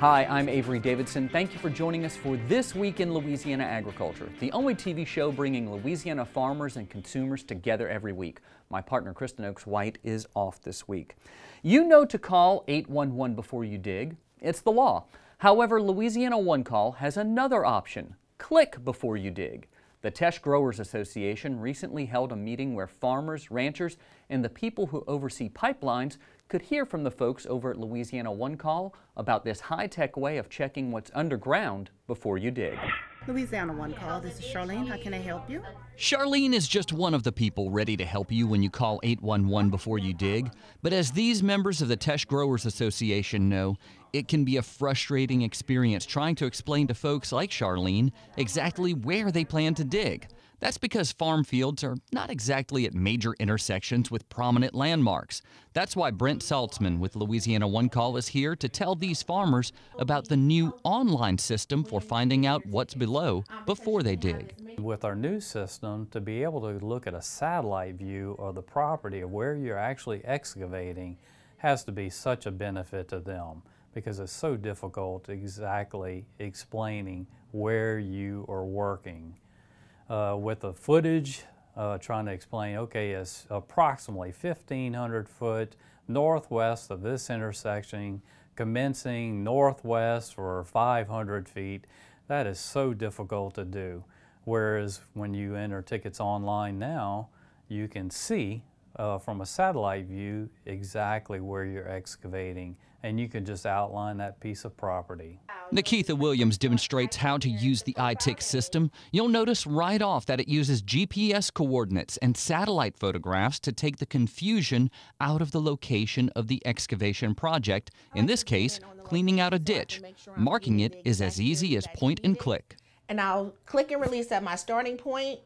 Hi, I'm Avery Davidson. Thank you for joining us for This Week in Louisiana Agriculture, the only TV show bringing Louisiana farmers and consumers together every week. My partner, Kristen Oaks-White, is off this week. You know to call 811 before you dig. It's the law. However, Louisiana One Call has another option. Click before you dig. The Teche Growers Association recently held a meeting where farmers, ranchers, and the people who oversee pipelines could hear from the folks over at Louisiana One Call about this high-tech way of checking what's underground before you dig. Louisiana One Call, this is Charlene. How can I help you? Charlene is just one of the people ready to help you when you call 811 before you dig. But as these members of the Teche Growers Association know, it can be a frustrating experience trying to explain to folks like Charlene exactly where they plan to dig. That's because farm fields are not exactly at major intersections with prominent landmarks. That's why Brent Saltzman with Louisiana One Call is here to tell these farmers about the new online system for finding out what's below before they dig. With our new system, to be able to look at a satellite view of the property of where you're actually excavating has to be such a benefit to them, because it's so difficult exactly explaining where you are working. With the footage, trying to explain, okay, it's approximately 1,500 foot northwest of this intersection, commencing northwest for 500 feet. That is so difficult to do. Whereas when you enter tickets online now, you can see from a satellite view exactly where you're excavating, and you can just outline that piece of property. Nikitha Williams demonstrates how to use the iTick system. You'll notice right off that it uses GPS coordinates and satellite photographs to take the confusion out of the location of the excavation project, in this case, cleaning out a ditch. Marking it is as easy as point and click. And I'll click and release at my starting point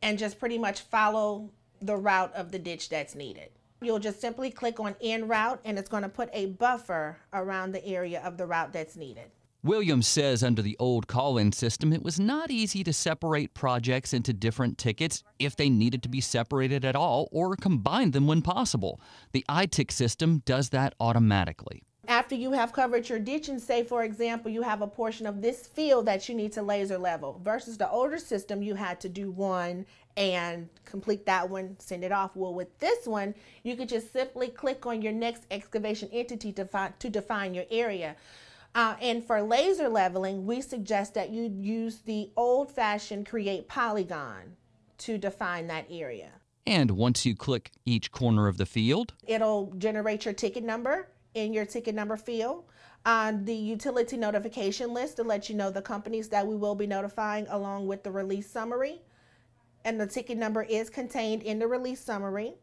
and just pretty much follow the route of the ditch that's needed. You'll just simply click on en route, and it's going to put a buffer around the area of the route that's needed. Williams says under the old call-in system, it was not easy to separate projects into different tickets if they needed to be separated at all, or combine them when possible. The iTick system does that automatically. After you have covered your ditch, and say, for example, you have a portion of this field that you need to laser level, versus the older system, you had to do one and complete that one, send it off. Well, with this one, you could just simply click on your next excavation entity to define your area. And for laser leveling, we suggest that you use the old-fashioned create polygon to define that area. And once you click each corner of the field, it'll generate your ticket number in your ticket number field. The utility notification list to let you know the companies that we will be notifying, along with the release summary. And the ticket number is contained in the release summary.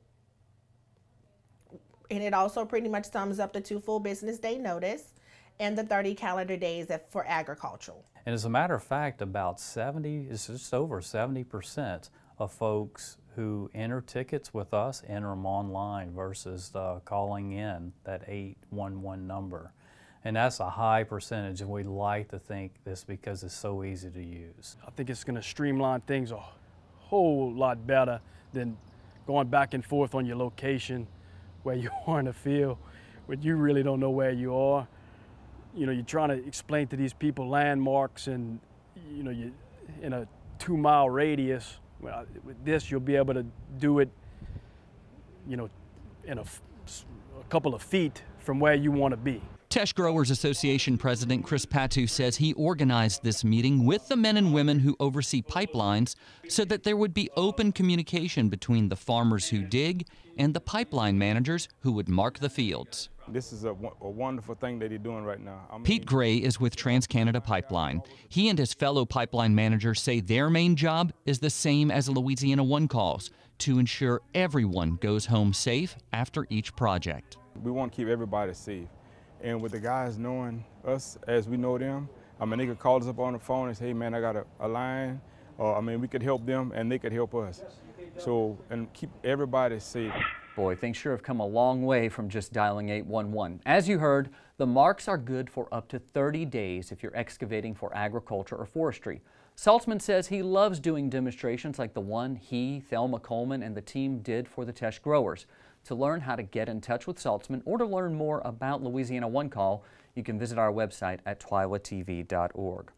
And it also pretty much sums up the 2 full business day notice and the 30 calendar days for agricultural. And as a matter of fact, about it's just over 70% of folks who enter tickets with us enter them online versus calling in that 811 number. And that's a high percentage, and we like to think this because it's so easy to use. I think it's going to streamline things a whole lot better than going back and forth on your location where you are in the field, when you really don't know where you are. You know, you're trying to explain to these people landmarks, and you know, you in a 2-mile radius. Well, with this, you'll be able to do it, you know, in a couple of feet from where you want to be. Teche Growers Association President Chris Patu says he organized this meeting with the men and women who oversee pipelines so that there would be open communication between the farmers who dig and the pipeline managers who would mark the fields. This is a wonderful thing that he's doing right now. Pete Gray is with TransCanada Pipeline. He and his fellow pipeline managers say their main job is the same as Louisiana One Call's, to ensure everyone goes home safe after each project. We want to keep everybody safe. And with the guys knowing us as we know them, they could call us up on the phone and say, hey man, I got a line, I mean, we could help them and they could help us. So, and keep everybody safe. Boy, things sure have come a long way from just dialing 811. As you heard, the marks are good for up to 30 days if you're excavating for agriculture or forestry. Saltzman says he loves doing demonstrations like the one he, Thelma Coleman, and the team did for the Teche growers. To learn how to get in touch with Saltzman or to learn more about Louisiana One Call, you can visit our website at twilighttv.org.